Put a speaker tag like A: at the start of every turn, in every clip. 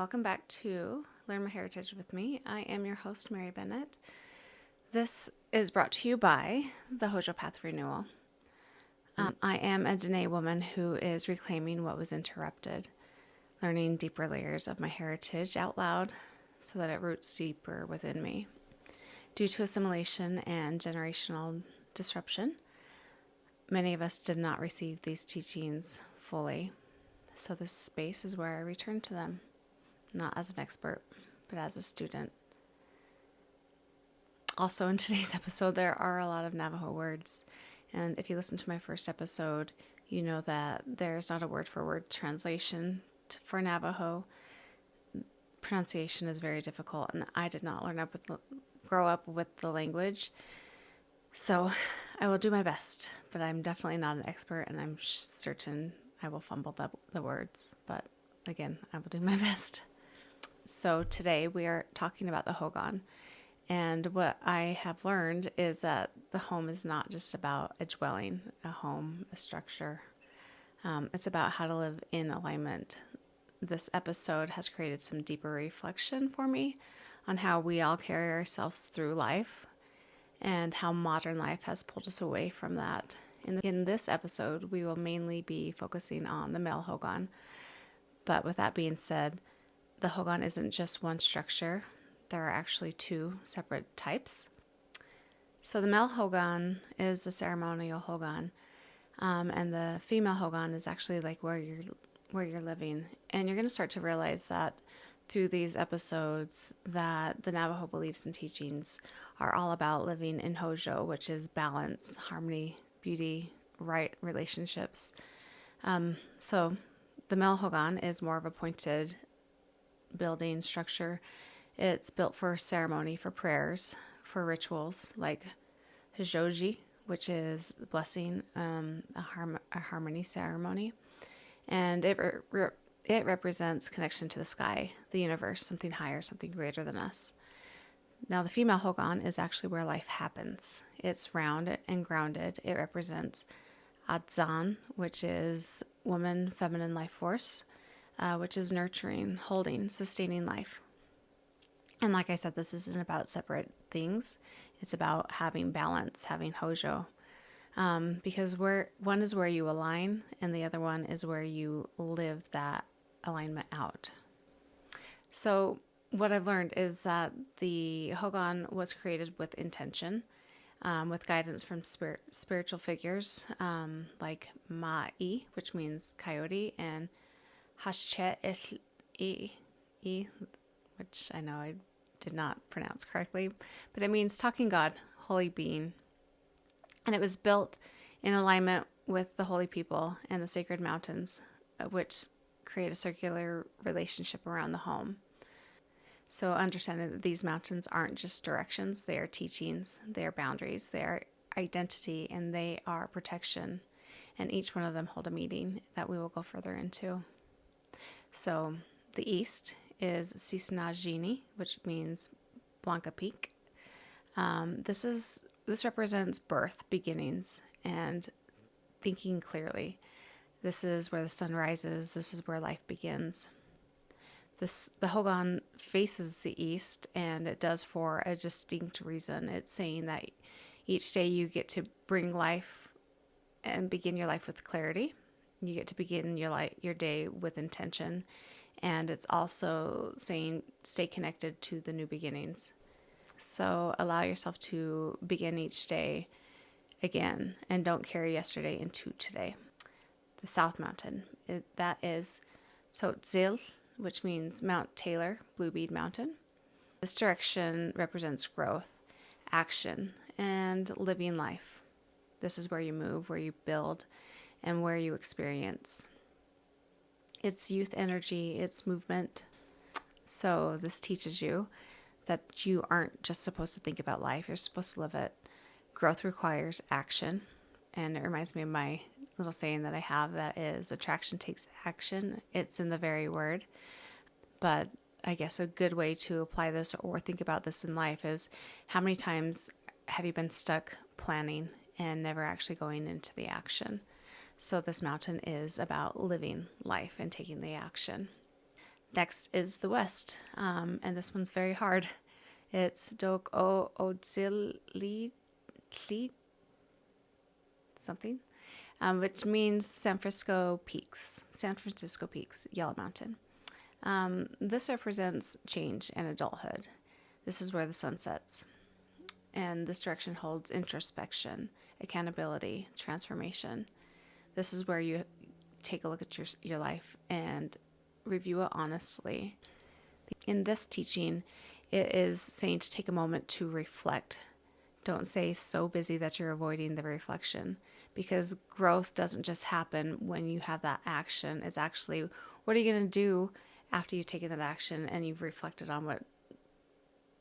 A: Welcome back to Learn My Heritage with me. I am your host, Mary Bennett. This is brought to you by the Hózhå Path Renewal. I am a Diné woman who is reclaiming what was interrupted, learning deeper layers of my heritage out loud so that it roots deeper within me. Due to assimilation and generational disruption, many of us did not receive these teachings fully. So this space is where I return to them, not as an expert, but as a student. Also, in today's episode, there are a lot of Navajo words. And if you listen to my first episode, you know that there's not a word-for-word translation for Navajo. Pronunciation is very difficult, and I did not grow up with the language. So I will do my best, but I'm definitely not an expert, and I'm certain I will fumble the words. But again, I will do my best. So today we are talking about the Hooghan. And what I have learned is that the home is not just about a dwelling, a home, a structure. It's about how to live in alignment. This episode has created some deeper reflection for me on how we all carry ourselves through life and how modern life has pulled us away from that. In this episode, we will mainly be focusing on the male Hooghan. But with that being said, the Hooghan isn't just one structure. There are actually two separate types. So the male Hooghan is the ceremonial Hooghan, and the female Hooghan is actually like where you're living. And you're going to start to realize that through these episodes that the Navajo beliefs and teachings are all about living in Hózhå, which is balance, harmony, beauty, right relationships. So the male Hooghan is more of a pointed building structure. It's built for ceremony, for prayers, for rituals like Hózhå, which is blessing, a harmony ceremony. And it represents connection to the sky, the universe, something higher, something greater than us. Now, the female Hooghan is actually where life happens. It's round and grounded. It represents Adzan, which is woman, feminine life force, which is nurturing, holding, sustaining life. And like I said, this isn't about separate things. It's about having balance, having Hózhå. Because one is where you align, and the other one is where you live that alignment out. So what I've learned is that the Hooghan was created with intention, with guidance from spiritual figures like Ma'i, which means coyote, and Hashche, which I know I did not pronounce correctly, but it means talking God, holy being. And it was built in alignment with the holy people and the sacred mountains, which create a circular relationship around the home. So understanding that these mountains aren't just directions, they are teachings, they are boundaries, they are identity, and they are protection. And each one of them hold a meaning that we will go further into. So the east is Cisnajini, which means Blanca Peak. This represents birth, beginnings, and thinking clearly. This is where the sun rises. This is where life begins. The Hooghan faces the east, and it does for a distinct reason. It's saying that each day you get to bring life and begin your life with clarity. You get to begin your day with intention. And it's also saying stay connected to the new beginnings. So allow yourself to begin each day again and don't carry yesterday into today. The South Mountain, that is Tzotzil, which means Mount Taylor, Blue Bead Mountain. This direction represents growth, action, and living life. This is where you move, where you build, and where you experience. It's youth energy, it's movement. So this teaches you that you aren't just supposed to think about life, you're supposed to live it. Growth requires action. And it reminds me of my little saying that I have that is attraction takes action. It's in the very word. But I guess a good way to apply this or think about this in life is how many times have you been stuck planning and never actually going into the action? So this mountain is about living life and taking the action. Next is the west, and this one's very hard. It's Dok O Odzili something, which means San Francisco Peaks, Yellow Mountain. This represents change and adulthood. This is where the sun sets. And this direction holds introspection, accountability, transformation. This is where you take a look at your life and review it honestly. In this teaching, it is saying to take a moment to reflect. Don't stay so busy that you're avoiding the reflection, because growth doesn't just happen when you have that action. It's actually, what are you going to do after you've taken that action and you've reflected on what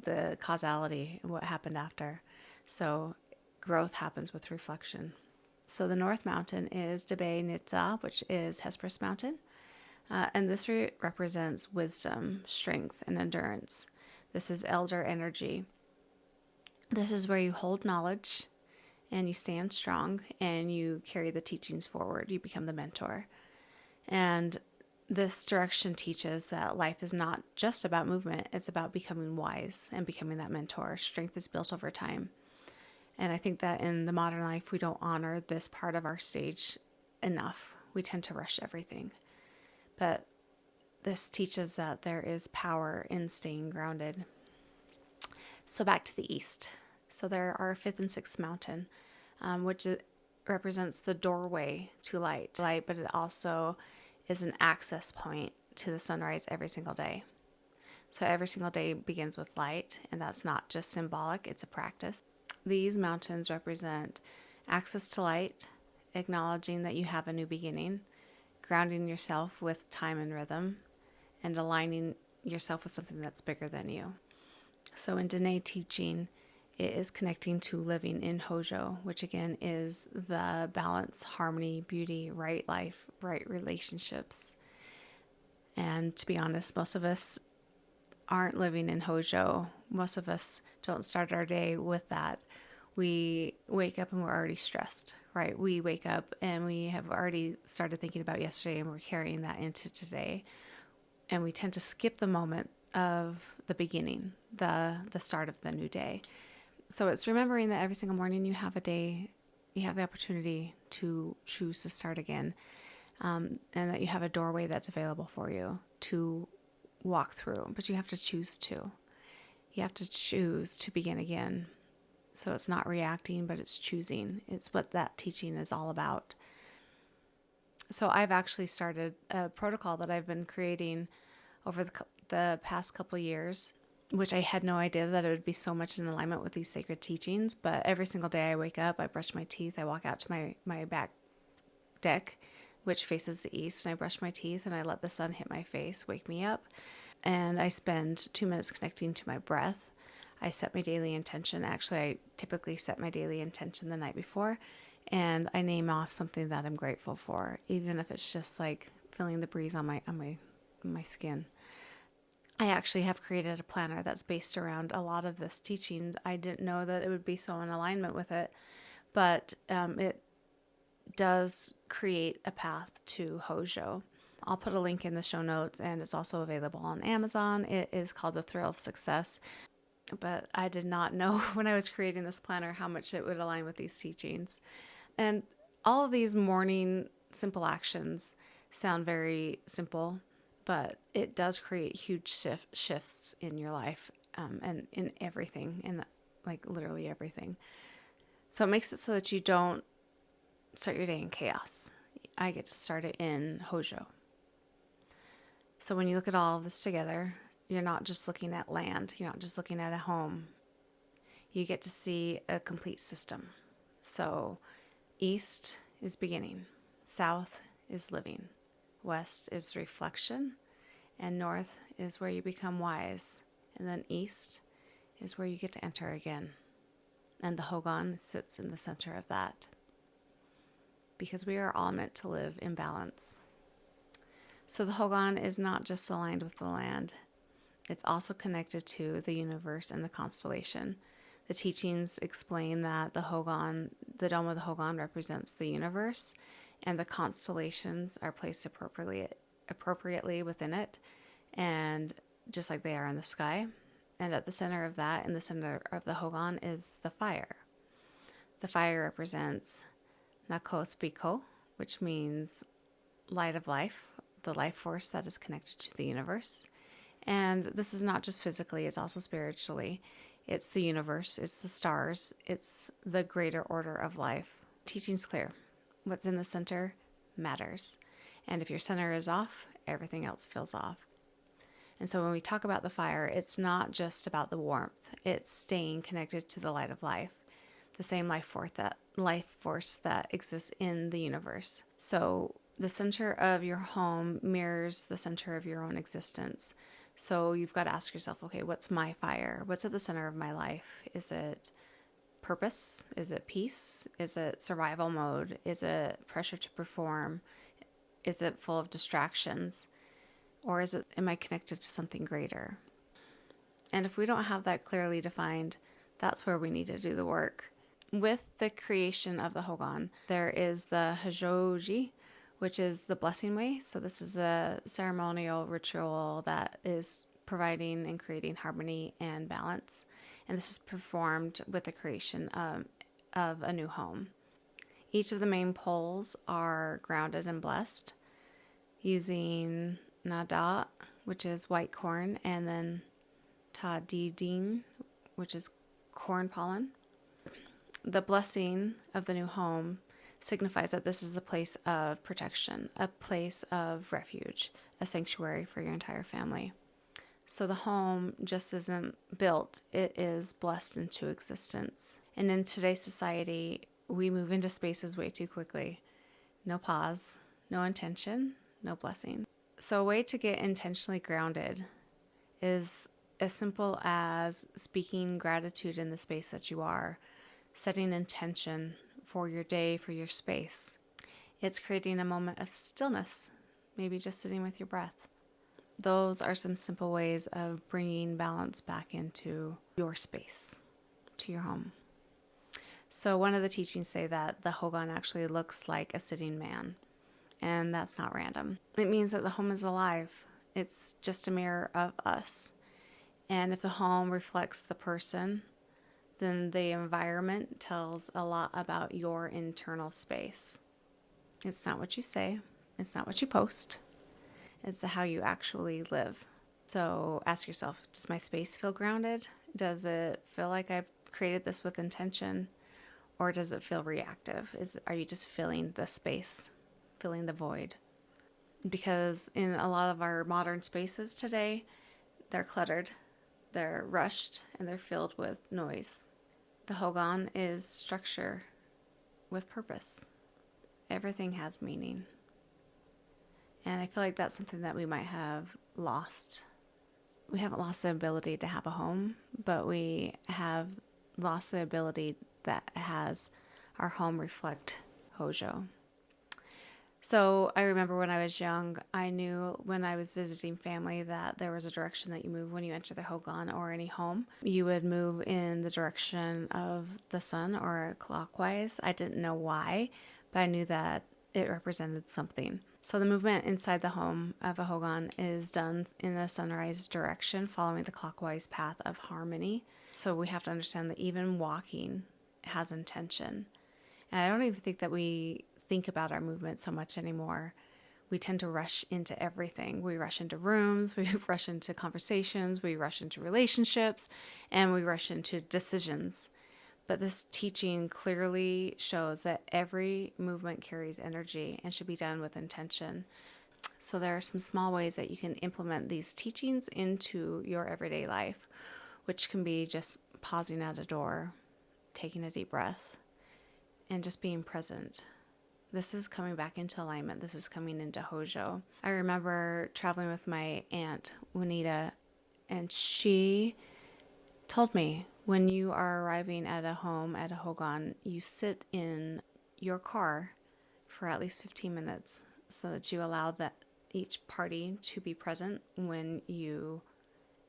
A: the causality and what happened after. So growth happens with reflection. So the North Mountain is Diné Nitza, which is Hesperus Mountain. And this represents wisdom, strength, and endurance. This is elder energy. This is where you hold knowledge and you stand strong and you carry the teachings forward. You become the mentor. And this direction teaches that life is not just about movement. It's about becoming wise and becoming that mentor. Strength is built over time. And I think that in the modern life, we don't honor this part of our stage enough. We tend to rush everything. But this teaches that there is power in staying grounded. So back to the east. So there are fifth and sixth mountain, which represents the doorway to light, but it also is an access point to the sunrise every single day. So every single day begins with light, and that's not just symbolic, it's a practice. These mountains represent access to light, acknowledging that you have a new beginning, grounding yourself with time and rhythm, and aligning yourself with something that's bigger than you. So in Diné teaching, it is connecting to living in Hózhå, which again is the balance, harmony, beauty, right life, right relationships. And to be honest, most of us aren't living in Hózhå. Most of us don't start our day with that. We wake up and we're already stressed, right? We wake up and we have already started thinking about yesterday and we're carrying that into today. And we tend to skip the moment of the beginning, the start of the new day. So it's remembering that every single morning you have a day, you have the opportunity to choose to start again, and that you have a doorway that's available for you to walk through, but you have to choose to. You have to choose to begin again. So it's not reacting, but it's choosing. It's what that teaching is all about. So I've actually started a protocol that I've been creating over the past couple years, which I had no idea that it would be so much in alignment with these sacred teachings. But every single day I wake up, I brush my teeth, I walk out to my back deck, which faces the east, and I brush my teeth and I let the sun hit my face, wake me up. And I spend 2 minutes connecting to my breath. I set my daily intention. Actually, I typically set my daily intention the night before, and I name off something that I'm grateful for, even if it's just like feeling the breeze on my skin. I actually have created a planner that's based around a lot of this teachings. I didn't know that it would be so in alignment with it, but it does create a path to Hózhå. I'll put a link in the show notes, and it's also available on Amazon. It is called The Thrill of Success, but I did not know when I was creating this planner how much it would align with these teachings. And all of these morning simple actions sound very simple, but it does create huge shifts in your life, and in everything, in like literally everything. So it makes it so that you don't start your day in chaos. I get to start it in Hózhå. So when you look at all of this together, you're not just looking at land. You're not just looking at a home. You get to see a complete system. So east is beginning. South is living. West is reflection. And north is where you become wise. And then east is where you get to enter again. And the Hooghan sits in the center of that. Because we are all meant to live in balance. So the Hooghan is not just aligned with the land. It's also connected to the universe and the constellation. The teachings explain that the dome of the Hooghan represents the universe, and the constellations are placed appropriately within it. and just like they are in the sky. And at the center of that, in the center of the Hooghan, is the fire. The fire represents NáhookÄs Bikǫʼ, which means light of life, the life force that is connected to the universe. And this is not just physically, it's also spiritually. It's the universe, it's the stars, it's the greater order of life. Teaching's clear. What's in the center matters. And if your center is off, everything else feels off. And so when we talk about the fire, it's not just about the warmth. It's staying connected to the light of life, the same life force that exists in the universe. So the center of your home mirrors the center of your own existence. So you've got to ask yourself, okay, what's my fire? What's at the center of my life? Is it purpose? Is it peace? Is it survival mode? Is it pressure to perform? Is it full of distractions? Or am I connected to something greater? And if we don't have that clearly defined, that's where we need to do the work. With the creation of the Hooghan, there is the Hózhõ, which is the Blessingway. So this is a ceremonial ritual that is providing and creating harmony and balance. And this is performed with the creation of a new home. Each of the main poles are grounded and blessed using Nada, which is white corn, and then Ta Ding, which is corn pollen. The blessing of the new home signifies that this is a place of protection, a place of refuge, a sanctuary for your entire family. So the home just isn't built, it is blessed into existence. And in today's society, we move into spaces way too quickly. No pause, no intention, no blessing. So a way to get intentionally grounded is as simple as speaking gratitude in the space that you are, setting intention for your day, for your space. It's creating a moment of stillness, maybe just sitting with your breath. Those are some simple ways of bringing balance back into your space, to your home. So one of the teachings say that the Hooghan actually looks like a sitting man, and that's not random. It means that the home is alive. It's just a mirror of us. And if the home reflects the person, then the environment tells a lot about your internal space. It's not what you say. It's not what you post. It's how you actually live. So ask yourself, does my space feel grounded? Does it feel like I've created this with intention? Or does it feel reactive? Are you just filling the space, filling the void? Because in a lot of our modern spaces today, they're cluttered, they're rushed, and they're filled with noise. The Hooghan is structure with purpose. Everything has meaning. And I feel like that's something that we might have lost. We haven't lost the ability to have a home, but we have lost the ability that has our home reflect Hózhõ. So I remember when I was young, I knew when I was visiting family that there was a direction that you move when you enter the Hooghan or any home. You would move in the direction of the sun or clockwise. I didn't know why, but I knew that it represented something. So the movement inside the home of a Hooghan is done in a sunrise direction, following the clockwise path of harmony. So we have to understand that even walking has intention. And I don't even think that we think about our movement so much anymore. We tend to rush into everything. We rush into rooms, we rush into conversations, we rush into relationships, and we rush into decisions. But this teaching clearly shows that every movement carries energy and should be done with intention. So there are some small ways that you can implement these teachings into your everyday life, which can be just pausing at a door, taking a deep breath, and just being present. This is coming back into alignment. This is coming into Hózhõ. I remember traveling with my aunt, Juanita, and she told me, when you are arriving at a home, at a Hooghan, you sit in your car for at least 15 minutes so that you allow that each party to be present when you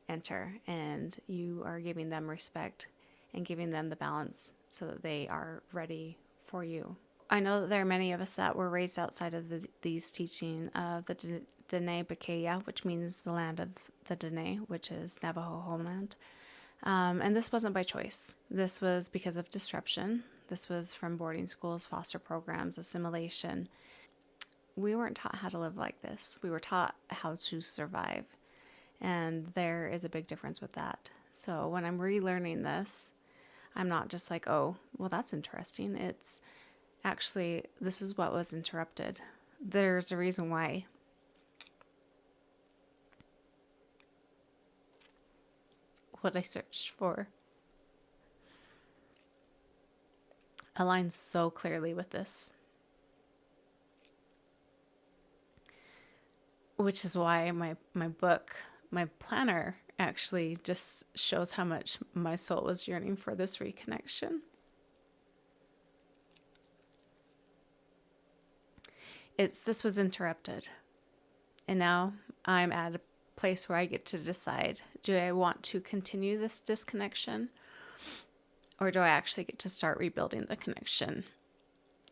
A: enter, and you are giving them respect and giving them the balance so that they are ready for you. I know that there are many of us that were raised outside of these teaching of the Diné Bikǫʼ, which means the land of the Diné, which is Navajo homeland. And this wasn't by choice. This was because of disruption. This was from boarding schools, foster programs, assimilation. We weren't taught how to live like this. We were taught how to survive. And there is a big difference with that. So when I'm relearning this, I'm not just like, oh, well, that's interesting. It's actually, this is what was interrupted. There's a reason why. What I searched for aligns so clearly with this. Which is why my book, my planner, actually just shows how much my soul was yearning for this reconnection. This was interrupted. And now I'm at a place where I get to decide, do I want to continue this disconnection? Or do I actually get to start rebuilding the connection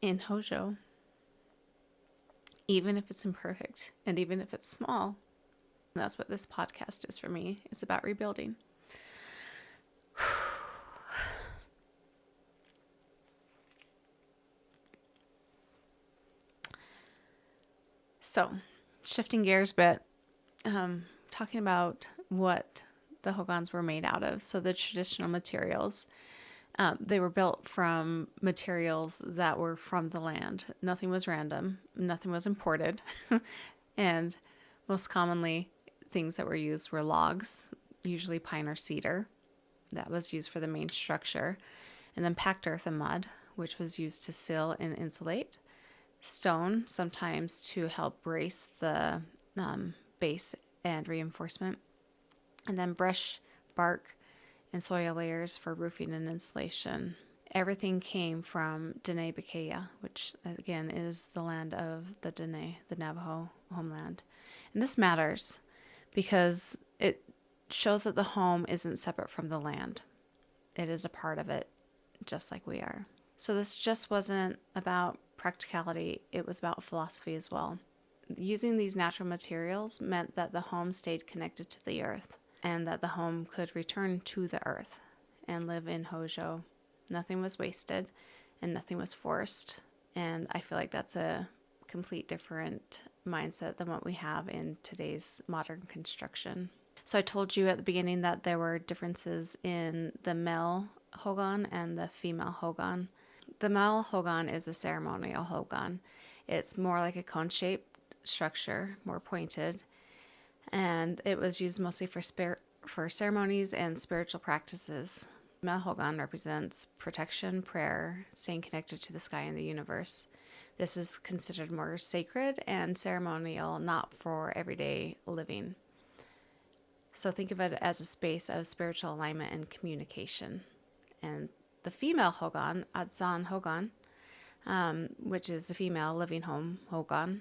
A: in Hózhå? Even if it's imperfect and even if it's small. And that's what this podcast is for me. It's about rebuilding. So, shifting gears a bit, talking about what the Hóghans were made out of. So the traditional materials, they were built from materials that were from the land. Nothing was random. Nothing was imported. And most commonly, things that were used were logs, usually pine or cedar. That was used for the main structure. And then packed earth and mud, which was used to seal and insulate. Stone, sometimes to help brace the base and reinforcement. And then brush, bark, and soil layers for roofing and insulation. Everything came from Diné Bikǫʼ, which again is the land of the Diné, the Navajo homeland. And this matters because it shows that the home isn't separate from the land. It is a part of it, just like we are. So this just wasn't about practicality, it was about philosophy as well. Using these natural materials meant that the home stayed connected to the earth and that the home could return to the earth and live in Hózhå. Nothing was wasted and nothing was forced. And I feel like that's a complete different mindset than what we have in today's modern construction. So I told you at the beginning that there were differences in the male Hooghan and the female Hooghan. The male Hooghan is a ceremonial Hooghan. It's more like a cone-shaped structure, more pointed, and it was used mostly for ceremonies and spiritual practices. Male Hooghan represents protection, prayer, staying connected to the sky and the universe. This is considered more sacred and ceremonial, not for everyday living. So think of it as a space of spiritual alignment and communication. And the female Hooghan, Adzan Hooghan, which is the female living home Hooghan.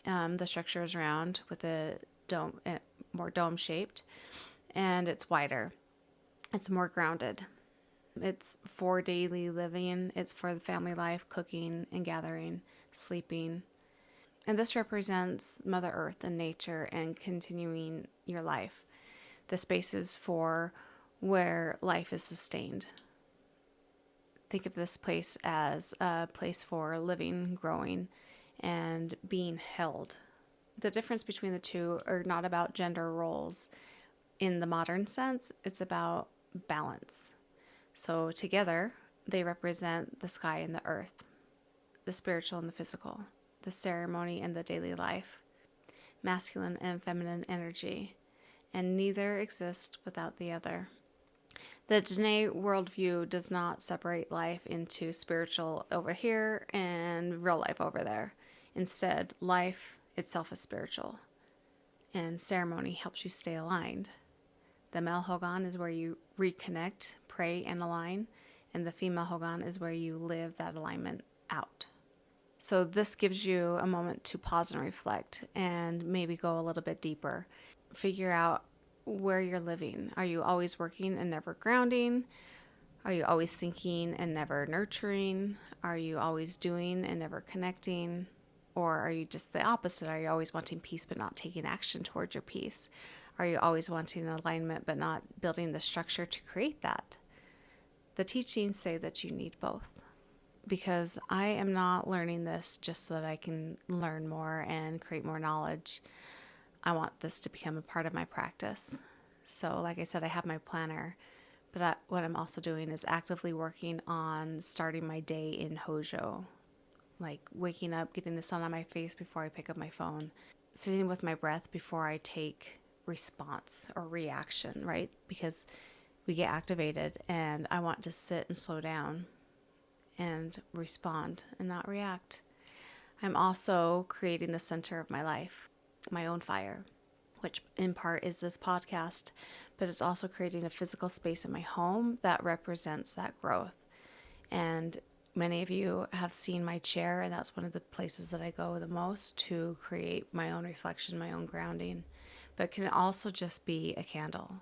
A: The structure is round with a dome, more dome-shaped, and it's wider. It's more grounded. It's for daily living. It's for the family life, cooking and gathering, sleeping. And this represents Mother Earth and nature and continuing your life. The spaces for where life is sustained. Think of this place as a place for living, growing, and being held. The difference between the two are not about gender roles. In the modern sense, it's about balance. So together, they represent the sky and the earth, the spiritual and the physical, the ceremony and the daily life, masculine and feminine energy, and neither exist without the other. The Diné worldview does not separate life into spiritual over here and real life over there. Instead, life itself is spiritual, and ceremony helps you stay aligned. The male Hooghan is where you reconnect, pray, and align, and the female Hooghan is where you live that alignment out. So this gives you a moment to pause and reflect and maybe go a little bit deeper. Figure out where you're living. Are you always working and never grounding? Are you always thinking and never nurturing? Are you always doing and never connecting? Or are you just the opposite? Are you always wanting peace but not taking action towards your peace? Are you always wanting alignment but not building the structure to create that? The teachings say that you need both, because I am not learning this just so that I can learn more and create more knowledge. I want this to become a part of my practice. So like I said, I have my planner, but what I'm also doing is actively working on starting my day in Hózhå, like waking up, getting the sun on my face before I pick up my phone, sitting with my breath before I take response or reaction, right? Because we get activated and I want to sit and slow down and respond and not react. I'm also creating the center of my life, my own fire, which in part is this podcast, but it's also creating a physical space in my home that represents that growth. And many of you have seen my chair, and that's one of the places that I go the most to create my own reflection, my own grounding. But it can also just be a candle.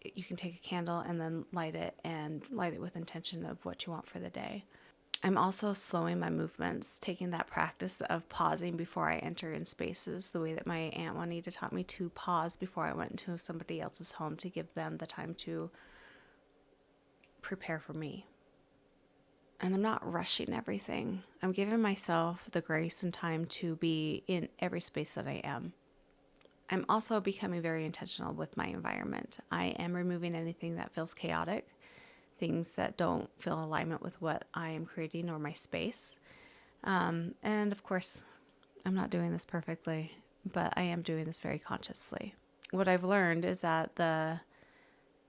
A: You can take a candle and then light it with intention of what you want for the day. I'm also slowing my movements, taking that practice of pausing before I enter in spaces, the way that my Aunt Juanita taught me to pause before I went into somebody else's home to give them the time to prepare for me. And I'm not rushing everything. I'm giving myself the grace and time to be in every space that I am. I'm also becoming very intentional with my environment. I am removing anything that feels chaotic, things that don't feel in alignment with what I am creating or my space. And of course, I'm not doing this perfectly, but I am doing this very consciously. What I've learned is that the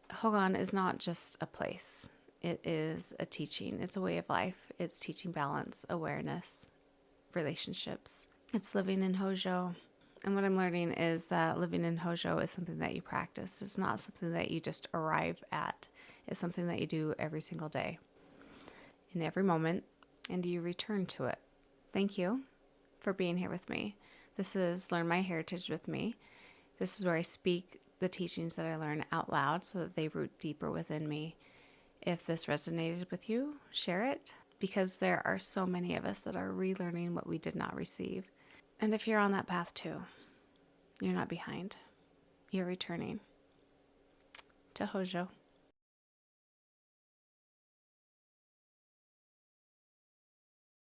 A: Hooghan is not just a place. It is a teaching. It's a way of life. It's teaching balance, awareness, relationships. It's living in Hózhå. And what I'm learning is that living in Hózhå is something that you practice. It's not something that you just arrive at. It's something that you do every single day, in every moment, and you return to it. Thank you for being here with me. This is Learn My Heritage with me. This is where I speak the teachings that I learn out loud so that they root deeper within me. If this resonated with you, share it, because there are so many of us that are relearning what we did not receive. And if you're on that path too, you're not behind. You're returning to Hózhå.